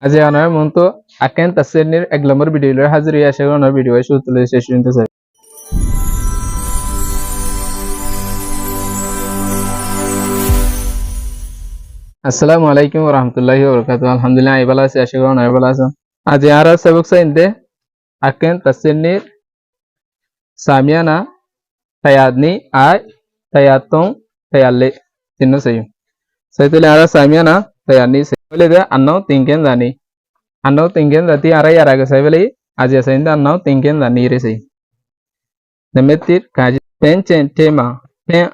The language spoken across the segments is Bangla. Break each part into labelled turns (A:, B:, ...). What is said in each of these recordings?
A: আজি আনার মতো আকেন তাসেরনির এক নম্বর ভিডিওর হাজির আসে ওনার ভিডিও শুরু তুলে শেষ পর্যন্ত চাই। আসসালামু আলাইকুম ওয়া রাহমাতুল্লাহি ওয়া বারাকাতুহু। আলহামদুলিল্লাহ আই ভালো আছি, আশা করি অনেক ভালো আছেন। আজি আর সবক সাইনদে আকেন তাসেরনির সামিয়ানা tayadni ay tayatong tayalle tinno sayo. Saya tulis ara samiana tayadni saya boleh deh annau tingken dani. Annau tingken dati ara ya raga saya boleh aja saya indah annau tingken dani re saya. Nemetir kaji pencen tema pen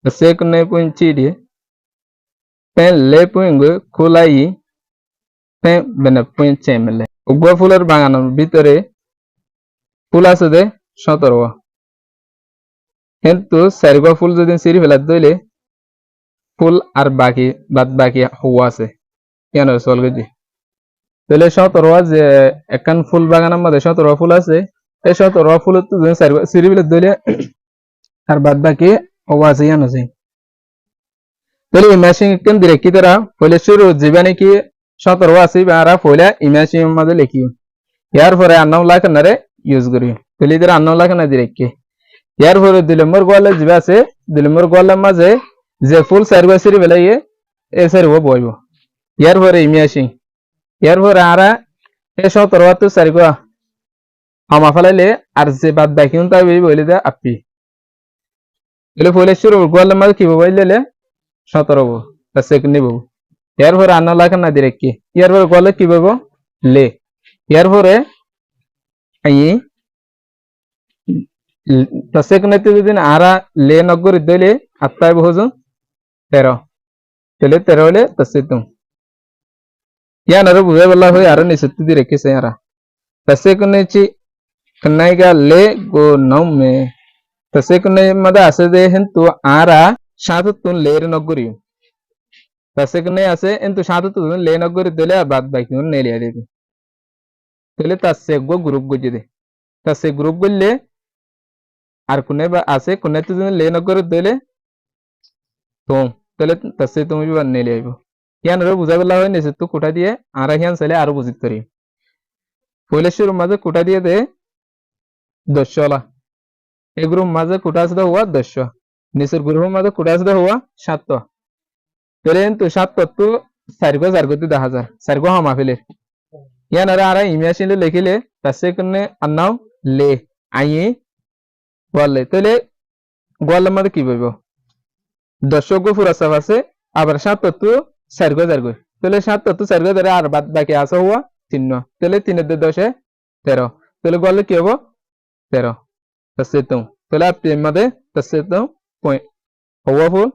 A: sekne punci dia pen le pungu kulai pen benar pencen mele. Ugwa fular banganan bitore ফুল আছে দে 17 কিন্তু চারিবা ফুল যদি সিঁড়ি ফেলাত দইলে ফুল আর বাকি বাদ বাকি হওয়া আছে কেন চল গেছি তাহলে 17 যে একখান ফুল বাগানের মধ্যে 17 ফুল আছে এই 17 ফুল তো যদি চারিবা সিঁড়ি ফেলাত দইলে আর বাদ বাকি হওয়া আছে কেন আছে তাহলে ইমেজিং কেন দিরে কি তারা পহলে শুরু জীবনে কি 17 আছে বারা পহলে ইমেজিং মধ্যে লিখিও ইয়ার পরে আন্নাম লাখনারে ইউজ করি তাহলে ইদের আন্নাম লাখনা দিরে কি ইয়ার পরে দিলম্বর গোয়ালে জিবা আছে দিলম্বর গোয়ালের মাঝে যে ফুল চারিবা সিঁড়ি বেলাইয়ে এ সারিব বইব ইয়ার পরে ইমিয়াসিং ইয়ার পরে আরা এ 17 তো চারিবা হামা ফেলাইলে আর যে বাদ বাকি তাই বইলে দে আপি এলে পহলে শুরু গোয়ালের মাঝে কি বইলে 17 বো তা সেকেন্ড নিব ইয়ার পরে আন্না লাখ না দিরে কি ইয়ার পরে গোয়ালে কি বইব লে ইয়ার পরে আই তসেকনেতে যদি আরা লে নগর দলে আত্তায় বহুজন 13 তাহলে 13 হলে তসেতুম ইয়ানারে বুঝে বলা হয় আর নিসত্তি দি রেখেছে আরা তসেকনেচি কনাইগা লে গো নমে তসেকনে মদা আছে দে হেন্তু আরা সাততুন লের নগরি তসেকনে আছে কিন্তু সাততুন লে নগরি দলে বাদ বাকি নে লিয়া দিবি তাহলে তসে গো গ্রুপ গজে দে তসে গ্রুপ গলে আর কোনে বা আছে কোনে তো যদি লে নগর দিলে তো তাহলে তসে তুমি বি বান্নে লিয়াইব ইয়ান রে বুঝা বলা হয় নিছে তো কোটা দিয়ে আর হিয়ান চলে আর বুঝিত করি পহলে শুরু মাঝে কোটা দিয়ে দে 10 এই গ্রুপ মাঝে কোটা আছে হওয়া 10 নিচের গ্রুপ মাঝে কোটা আছে হওয়া 7 তাহলে তো 7 তো 4 গতি 10000 4 হামা ফেলে ইয়ান আর ইমেজিনে লিখিলে তসে কোনে আনাও লে আই বললে তাহলে গোয়ালের মধ্যে কি বলবো 10 গো পুরা সাফ আছে আবার 7 তো 4 গো তাহলে 7 তো 4 গো ধরে আর বাদ বাকি আছে হওয়া 3 তাহলে 3 এর 10 13 তাহলে গোয়ালে কি হবে 13 তসে তো তাহলে আপনি মধ্যে তসে তো হওয়া ফুল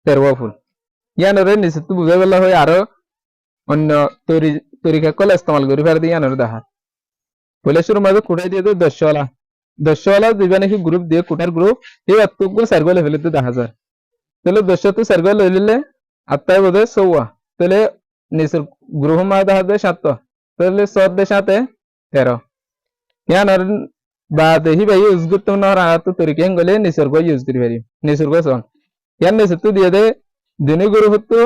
A: 13 ফুল ইয়ান রে নিচে তো বুঝে বলা হয় আর অন্য তরিকা কল ইস্তেমাল করি পারে দিয়ে ইয়ান দেখা পহলে শুরু মাঝে কোটাই দিয়ে 10 वाला দিবা নাকি গ্রুপ দিয়ে কোটার গ্রুপ এই এতগুলো সার্গো লেভেলে তো 10000 তাহলে 10 তো সার্গো লেভেলে আত্তায় বোধে 16 তাহলে নিচের গ্রুপ মা দেখা যায় 7 তাহলে 7 এর সাথে 13 ইয়ান আর বা দেহি ভাই ইউজ করতে না আর তো তরিকা গলে নিচের গো ইউজ করি পারি নিচের গো সন ইয়ান নিচের তো দিয়ে দে দিনে গ্রুপ তো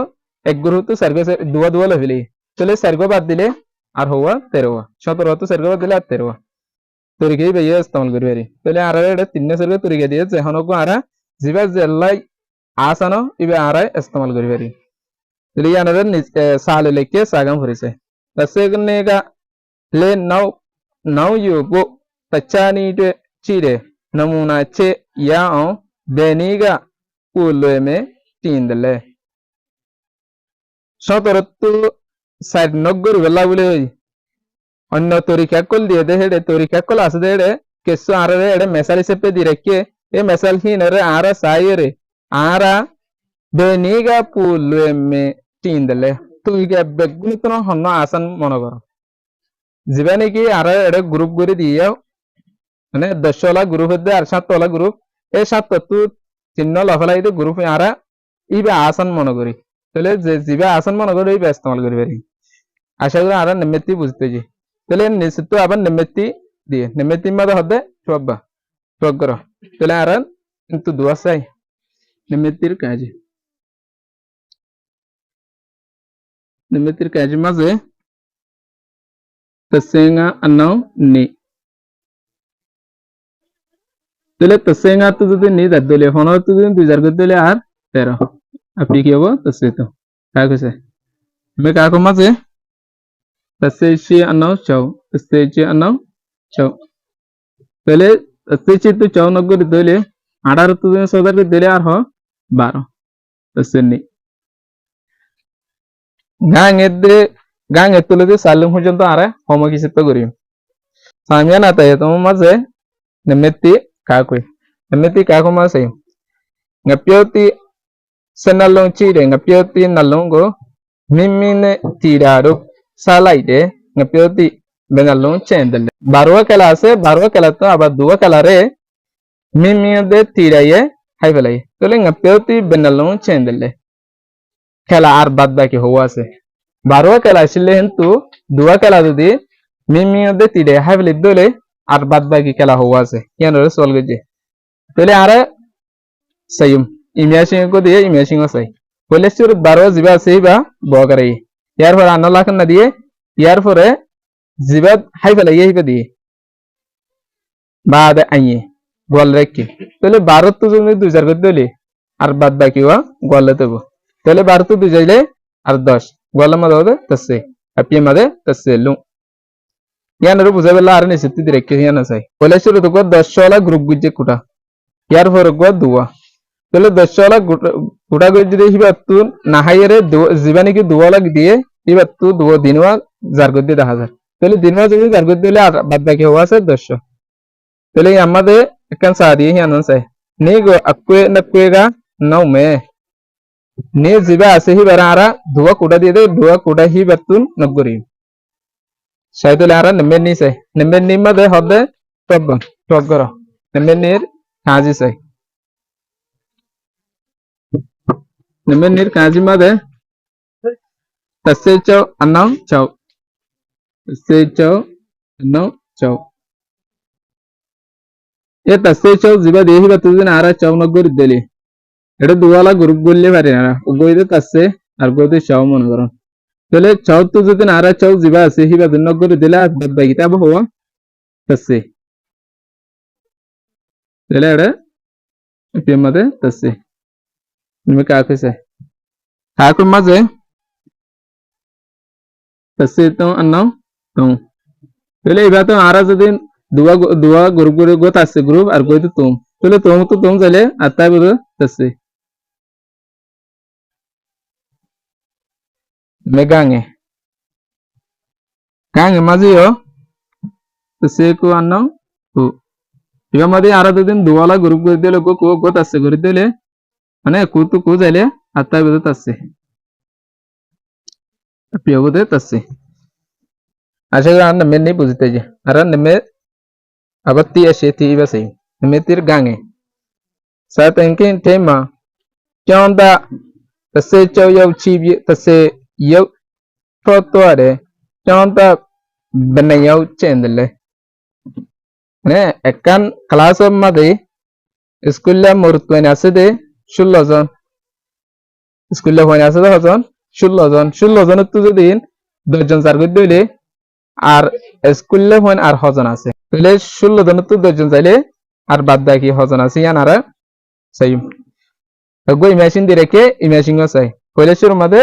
A: এক গ্রুপ তো সার্গো দুয়া লেভেলে তাহলে সার্গো বাদ দিলে আর হওয়া 13 17 তো সার্গো বাদ দিলে আর 13 তরিকাই ভাইয়া ইস্তেমাল করি পারি তাহলে আর এটা 3 সার্গো তরিকা দিয়ে যখন গো আর জিবা জেল্লাই আসানো ইবে আর ইস্তেমাল করি পারি তাহলে ইয়ানরে সালে লিখে সাগাম ভরিছে তসে গনেগা ले now yo go तचानी de chire namuna che ya on beniga ulle me tindle 17 তো 4 বেলা বলে অন্য তরিকা কল দিয়ে দে হেডে তরিকা কল আছে দে হেডে কেসো আর রে হেডে মেসাল হিসেবে দি রেখে এ মেসাল হিন রে আর সাইরে আর বেনিগা পুলে মে তিনদলে তুই গে বেগুনি তো হন্ন আসান মনে কর জীবনে কি আর এডে গ্রুপ করে দিয়াও মানে 10 वाला গ্রুপ দে আর 7 वाला গ্রুপ এই 7 তো চিহ্ন লফলাই দে গ্রুপ আর ইবে আসান মনে করি তাহলে যে জিবা আসান মনে করি এই ইস্তেমাল করি পারি আশা করি আর নেমেতি বুঝতে জি তাহলে নিশ্চিত তো আবার নেমেতি দিয়ে নেমেতি মধ্যে হবে সব্বা প্রগ্রহ তাহলে আর কিন্তু দোয়া চাই নেমেতির কাজে মাঝে tasenga annaw ni তাহলে tasenga তো যদি ni দাঁত দিলে হনো তো যদি 2000 করে দিলে আর 13 আপনি কি হবো তাসে তো কাজ আছে আমি কাকো মাঝে tasechi annaw chau tasechi annaw chau তাহলে tasechi তো 54 করে দিলে 18 তো যদি 1000 করে দিলে আর হ 12 tasen ni গাঙের তুলে দিয়ে সালুম পর্যন্ত আরে হোমকিসিত করি সামিয়া না তাই তোমার মাঝে নেমেতি কাকুই nemetik ako masay ngapioti senalong chire ngapioti nalongo mimine tiraro salaide ngapioti benalong chendele barwa kala to abar dua kala re mimine de tiraye hai belai tole ngapioti benalong chendele kala ar bad baki huwa ase barwa kala asile hentu dua kala dodi mimine de tire hai belai dole ar bad baki kala huwa ase yanore solgeje তাহলে আরে সাইম ইমিয়াশিং কো দিয়ে ইমিয়াশিং আছে কলেস্টোর 12 জিবা আছে বা বগারে ইয়ার পরে আন্ন লাখ না দিয়ে ইয়ার পরে জিবা হাই ফেলে ইয়ে দিয়ে বাদ আইয়ে গোল রেখে তাহলে 12 তো যদি 2000 করে দিলে আর বাদ বাকি ওয়া গোলে দেব তাহলে 12 তো 2 যাইলে আর 10 গোলে মধ্যে হবে তসে আপনি মধ্যে তসে লু ইয়ানরে বুঝাবেলা আর নিশ্চিত দিয়ে রেখে ইয়ান আছে কলেস্টোর তো 10 ওয়ালা গ্রুপ গুজে কুটা ইয়ার পরে গো দুয়া তাহলে 10 ওয়ালা গোটা করে যদি হিবাতু না হাইরে জীবানি কি দুয়া লাগ দিয়ে হিবাতু দুয়া দিনওয়া জার করে দিয়ে 10000 তাহলে দিনওয়া যদি জার করে দিলে আর বাদ বাকি হওয়া আছে 200 তাহলে আমাদের একখান সাদি হিয়ান আছে নি গো আকুয়ে না কুয়েগা নাও মে নি জিবা আছে হিবারা আরা দুয়া কোটা দিয়ে দে দুয়া কোটা হিবাতু নগরি সাইদলে আরা নেমে নি মধ্যে হবে টগর নেমে নির কাজি চাই নেমের কাজি মাদে tasecho annaw chau tasecho annaw chau এ tasecho জিবা দেহি বাতুদিন আরা চাও নগর দিলি এটা দুয়ালা গ্রুপ বললে পারে না উগইতে তাসে আর গইতে চাও মনে করো তাহলে চাও তো যদি আরা চাও জিবা আছে হিবা দিন নগর দিলে আর বাদ বাকি তা হওয়া তাসে তাহলে এটা এপিএমতে তাসে তুমি কাকে চাই কাকে মাঝে তাসে তো আন্নাও তো তাহলে এবার তো আরা যদি দুয়া গ্রুপ করে গো তাসে গ্রুপ আর গই তো তুম তাহলে তুম চাইলে আর তাই বলো তাসে মেগাঙে গাঙে মাঝেও তাসে কো আন্নাও তো এবার মাঝে আরা যদি দুয়ালা গ্রুপ করে দিলে গো তাসে করে দিলে মানে কু যাইলে আর তাই বলো তাসে পিওতে তাসে আশা করি আন্না মেন নেই বুঝতে যে আর নেমে আবার তি আসে তি বাসে নেমে তির গাঙে সাথ NK tema kyonda tase chow yau chi bi tase yau to are kyonda bana yau chendle ne ekan class made স্কুলে মরুতনে আছে দে 16 জন স্কুলে হইনা আছে 10 জন 16 জনের তো যদি 10 জন সার করে দিলে আর স্কুলে হইন আর হজন আছে তাহলে 16 জনের তো 10 জন চাইলে আর বাদ বাকি হজন আছে ইয়ানারা সেই গো ইমেজিন দিয়ে রেখে ইমেজিন আছে কইলে শুরু মধ্যে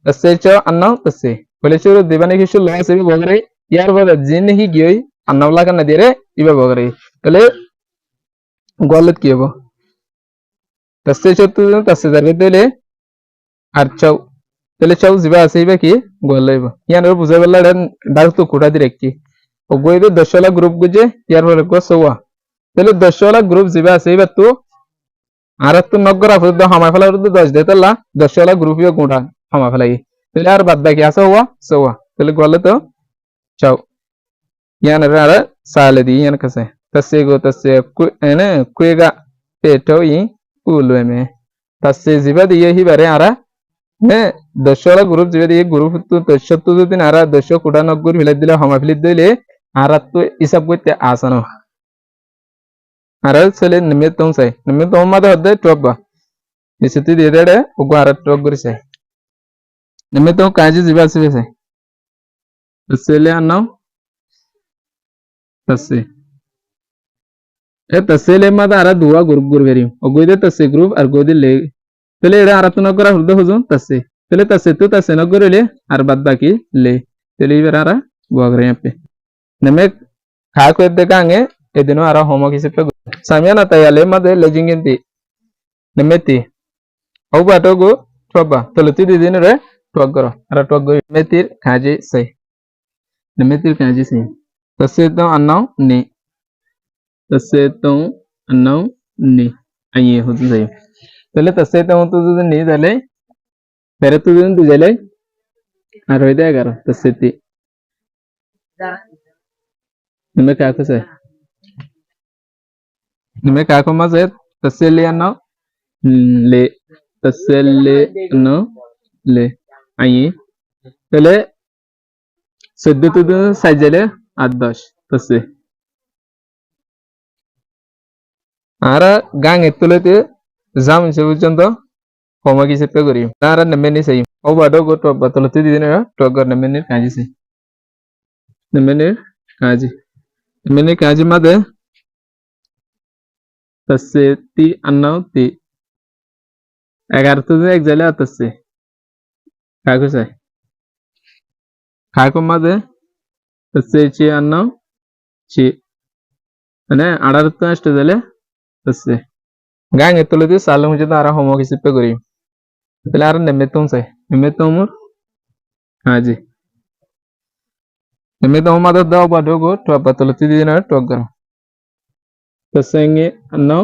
A: তাসেচো আন্নাও তাসে কইলে শুরু দিবানে কি 16 আছে বগরে ইয়ার পরে জিন হি গিয়ে আন্নাও লাগা না দিয়ে ইবা বগরে তাহলে গলত কি হবে তাসেচো তো তাসে যাবে দিলে আর চাও তাহলে চাও জিবা আছে ইবা কি গলাইব ইয়ানোর বুঝাইবলা ডাক তো কোটা দি রেখি ও গইবে 10 ওয়ালা গ্রুপ গুজে ইয়ার পরে গো সোয়া তাহলে 10 ওয়ালা গ্রুপ জিবা আছে ইবা তো আর তো নগর আফুদ হামা ফেলা 10 দে তালা 10 ওয়ালা গ্রুপিও গোটা হামা ফেলাই তাহলে আর বাদ বাকি আছে ওয়া সোয়া তাহলে গলে তো চাও ইয়ানোর আর সালে দি ইয়ান কাছে তাসে গো তাসে এনে কুয়েগা পেটো ই উলুমে তাসে জিবা দিয়ে হিবারে আরা নে 10 ওয়ালা গ্রুপ জিবা দিয়ে গ্রুপ তো 10 তো যদি আরা 10 কোটা নগর ফেলাই দিলে হামা ফেলি দিলে আর তো হিসাব করতে আসানো আর ছেলে নিমিত তো চাই নিমিত তো মাদে হদে টপ বা নিশ্চিত দিয়ে দেড়ে ওগো আর টপ করে চাই নিমিত তো কাজে জিবা আছে চাই ছেলে আনাও tasse tasse le mada ara dua group verim ogoide tasse group ar godi le tele era ara tuna kora hurdo huzun tasse tele tasse tu tasse na gorele ar bad baki le tele ibera ara gogre yape neme kha ko edde gange edino ara homo kisipe samyana tayale made lejinginti nemeti au batogo toba toloti didinore twagoro ara twaggo metir khaji sei nemetir khaji sei tasse to annau ni tasse to annau ni aye hotu sei tele tasse to hotu যদি ni dale pere tu din dile আর হইতে 11 tasse ti neme ka ko sei neme ka ko maze tasse le annau le tasse le no le aye tele 14 tu din sajele 8 10 tasse ara gang etulete jam sebujanto homo ki sepe kori ara nemeni sei obado go to batoloti didine to gor nemeni kaji sei nemeni kaji made tasse ti annau ti 11 tu din exale atasse kaku sei kaku made tasse chi annau chi ane 18 tu ashte dele tasse gang etulete salum jeda ara homo ki sepe kori tele ara nemetum sei nemetumur kaji nemetum made da obado go to batoloti didine to gor tasenge annau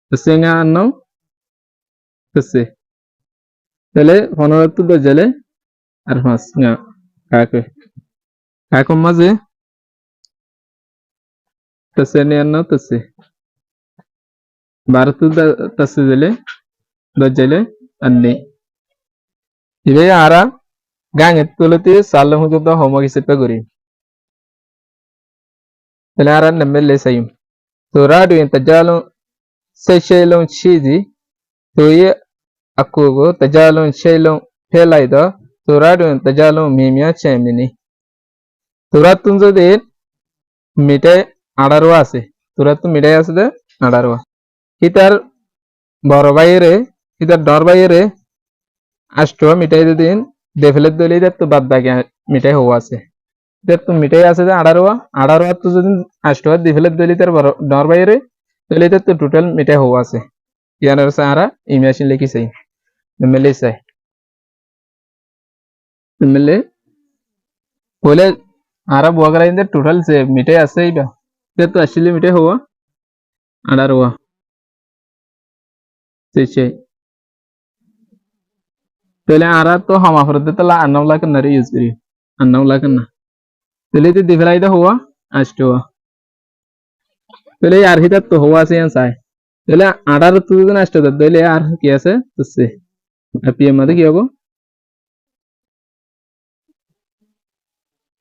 A: tasenga annau tasse tele honoratu do jale ar mas nga kaku maze tasse ne annau tasse baratu da tasse jale do jale anne ibe ara gang etuloti salum jeda homo ki sepe kori tele ara nemelle sayim torado intajalo seyshelo chidi toye akugo tajalo shelo pelaido torado intajalo mimia chemini toratunzo de mite adarwa ase toratu mite asde adarwa hitar boro বাইরে hitar dor বাইরে ashto mite din develop doli dat to bad bagi mite ho ase dat to mite ase de adarwa to যদি ashto develop doli tar boro dor বাইরে doli dat to total mite ho ase yanar sara imagine leki sei nemele sai nemele pole ara bogara inde total se mite ase iba dat to ashile mite ho adarwa seche pele ara to hama furde tala annawla kan nare use kari annawla kan na pele te develop da huwa ashto pele yar hitat to huwa se yan sai pele 18 tu din ashto da pele ar ki ase tusse apm made ki hobo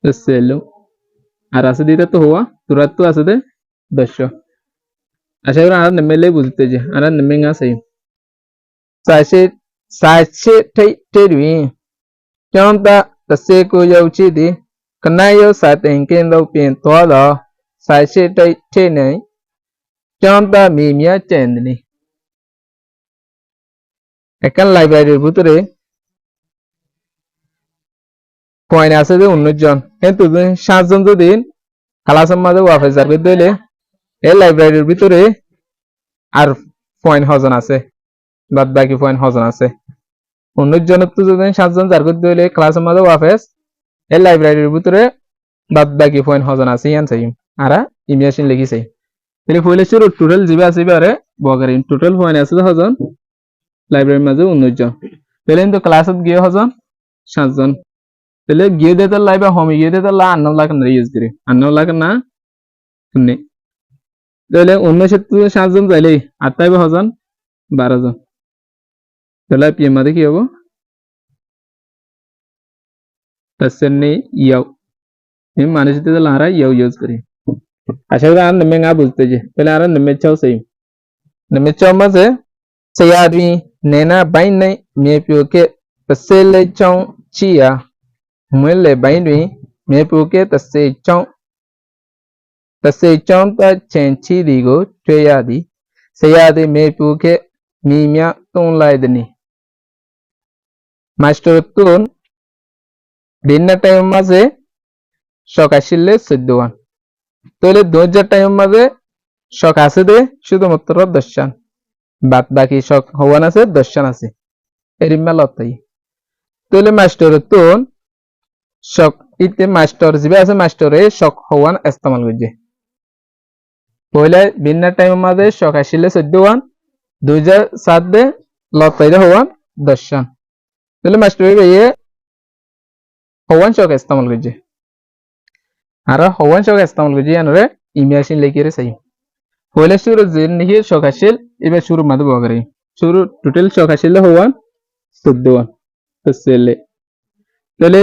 A: tusselo আর আছে দিতে তো হওয়া তুরাত তো আছে দে 10 আশা করি আর নেমেলে বুঝতে যে আর নেমেঙ্গা সেই সাইসে তেরি chonta tase ko yau chi di kanayo sa ten ken do pin to do sai se tai che nei chonta mi mya chen ni ekan library butore point আছে যে 19 জন কিন্তু 7 জন যদি ক্লাসের মধ্যে অফিসার কে দিলে এই লাইব্রেরির ভিতরে আর পয়েন্ট হজন আছে বাদ বাকি পয়েন্ট হজন আছে 19 জনের তো যদি 7 জন যার করে দিলে ক্লাসের মধ্যে অফিস এই লাইব্রেরির ভিতরে বাদ বাকি পয়েন্ট হজন আছে ইয়ান চাই আরা ইমেশন লিখিছে তাহলে ফলে শুরু টোটাল জিবে আছে বারে বগারে টোটাল পয়েন্ট আছে হজন লাইব্রেরির মধ্যে 19 জন তাহলে কিন্তু ক্লাসত গিয়ে হজন 7 জন তাহলে গিয়ে দিতে লাইবা হোম গিয়ে দিতে লা আন্নাও লাখ না ইউজ করি আন্নাও লাখ না শুনে তাহলে 19 7 জন যাইলে আটাইবে হজন 12 জন তাহলে পিএম মধ্যে কি হবে তসন্নি ইয়াও এই মানে যেতে লারা ইয়াও ইউজ করি আশা করি আর নমে না বুঝতে যে তাহলে আর নমে চাও সেই নমে চাও মাঝে sayadwi nena bain nei me pyo ke tasele chong chia mwele bain dwi me pyo ke tase chong Taseichonta chenchi digo cheyadi seyadi mepuke mimya tonlaidni মাস্টারতুন ভিন্ন টাইম মাঝে শখ আসলে 14 তাহলে 2000 টাইম মাঝে শখ আছে দে শুধুমাত্র 10 বাদ বাকি শখ হওয়ান আছে 10 আছে এর মেলতাই তাহলে মাস্টারতুন শখ ইতে মাস্টার জিবে আছে মাস্টারে শখ হওয়ান ইস্তেমাল করছে পহলে ভিন্ন টাইম মাঝে শখ আসলে 14 2007 দে লতাই দে হওয়ান 10 তাহলে মাস্টারে ভাইয়ে হওয়ান শখ ইস্তেমাল করছে আর হওয়ান শখ ইস্তেমাল করছে আনরে ইমেশিন লেখিরে চাই পহলে শুরু জিন নিহি শখ আসিল এবার শুরু মাদে বগরে শুরু টোটাল শখ আসিল হওয়ান 14 তসলে তাহলে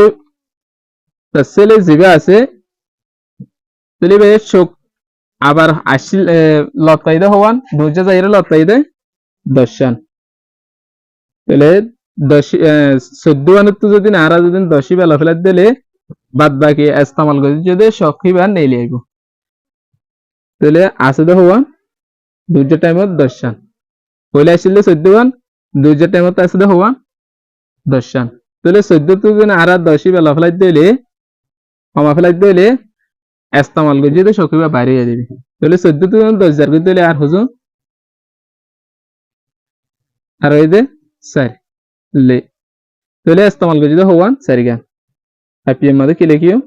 A: তসলে জিবে আছে তাহলে ভাই শখ আবার আসিল লতাই দে হওয়ান 2000 যাইরে লতাই দে 10 তাহলে 14 তো যদি আরা যদি 10 বেলা ফেলে দিলে বাদ বাকি ইস্তেমাল করে যদি সখিবার নেই আইব তাহলে আছে দে হওয়ান 2000 টাইমত 10 পয়লা আসলে 14 2000 টাইমত আছে দে হওয়ান 10 তাহলে 14 তো যদি আরা 10 বেলা ফেলে দিলে কমা ফেলে দিলে ইস্তেমাল করে যদি সখিবার বাইরে যাবে তাহলে 14 তো 10000 করে দিলে আর হুজুর আর ওই দে 4 ले তাহলে ইস্তেমাল করে যদি হওয়ান 4 গান আইপিএম মধ্যে কি লিখিও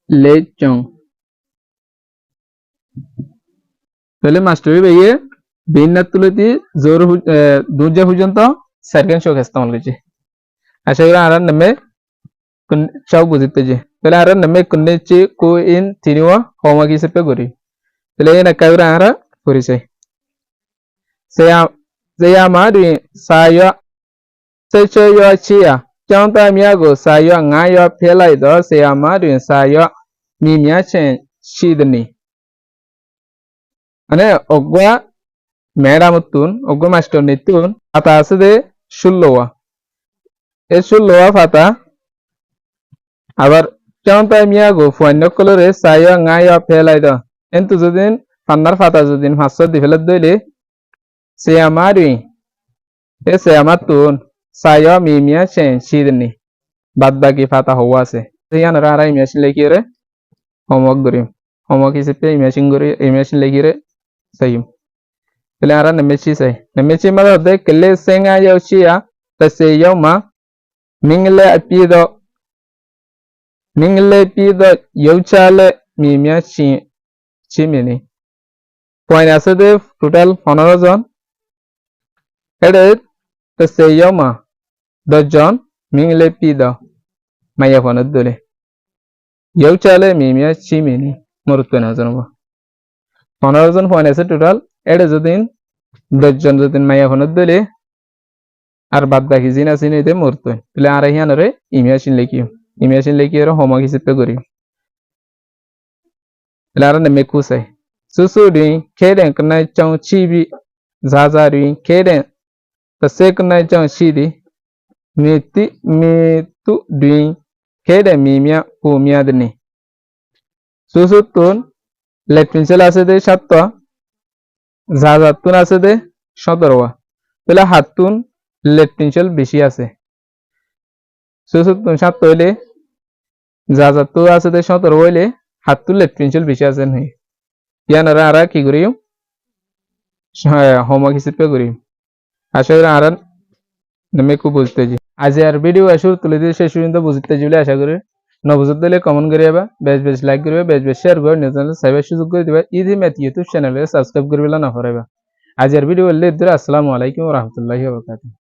A: ले चों তাহলে মাস্টারি ভাইয়ে বিন্নাত তুলতি জোর দুজা পর্যন্ত 4 গান শখ ইস্তেমাল করছে আশা করি আর নামে কোন চাও বুঝতে যে তাহলে আর নামে কোনে চি কো ইন তিনিও হোমওয়ার্ক হিসেবে করি তাহলে এনা কাইরা আর করিছে saya madu sayo secho yo chia chong ta mya ko sayo nga yo phye lai do saya madu sayo mi mya chen shi dni ane ogwa madam tun ogwa master ni tun ata asde 16 e 16 fata আবার chong ta mya ko fuanno colore sayo nga yo phye lai do entu jodin pannar fata jodin 500 di felat doile saya madu ese amatun saya mimia chen shidni bad bagi fata huwa se yan rara imagine lekire homework hisepe imagine lekire sayum pele ara nemechi mala de kele senga yauchia tase yoma mingle pido yauchale mimia chimini point আছে de total 15 জন এডে তসে ইয়মা 10 জন মিংলে পিদা মাইয়া ফোন দলে ইয়ৌচালে মিমিয়া চিমিনি মরুত না জানবা 15 জন ফোন আছে টোটাল এডে যদিন 10 জন যদিন মাইয়া ফোন দলে আর বাদ বাকি জিনা চিনিতে মরত তাহলে আর হিয়ানরে ইমেশিন লিখি আর হোমওয়ার্ক হিসেবে করি তাহলে আর নেমে কুসাই সুসু দিন খেদেন কনাই চাও চিবি জাজা দিন খেদেন Tasekna chang shidi tu duin kede mimia pumia dni susutun let pencil আছে দে 7টা জাজাতুন আছে দে 17টা তাহলে হাতুন let pencil বেশি আছে susutun 7 হইলে জাজাতু আছে দে 17 হইলে হাতুন let pencil বেশি আছে নাই ইয়ানারা আরা কি করিও হোমওয়ার্ক হিসেবে করিও আশা করি আর নামে খুব বুঝতে জি আজ আর ভিডিও আসুর তুলে দিয়ে শেষ পর্যন্ত বুঝতে জিলে আশা করি ন বুঝতে দিলে কমেন্ট করিবা বেশ লাইক করিবা বেশ শেয়ার করে নিউজ চ্যানেল সাবস্ক্রাইব সুযোগ করে দিবা ইজি ম্যাথ ইউটিউব চ্যানেলে সাবস্ক্রাইব করিবা না হরাইবা আজ আর ভিডিও লে আসসালামু আলাইকুম ওয়া রাহমাতুল্লাহি ওয়া বারাকাতুহু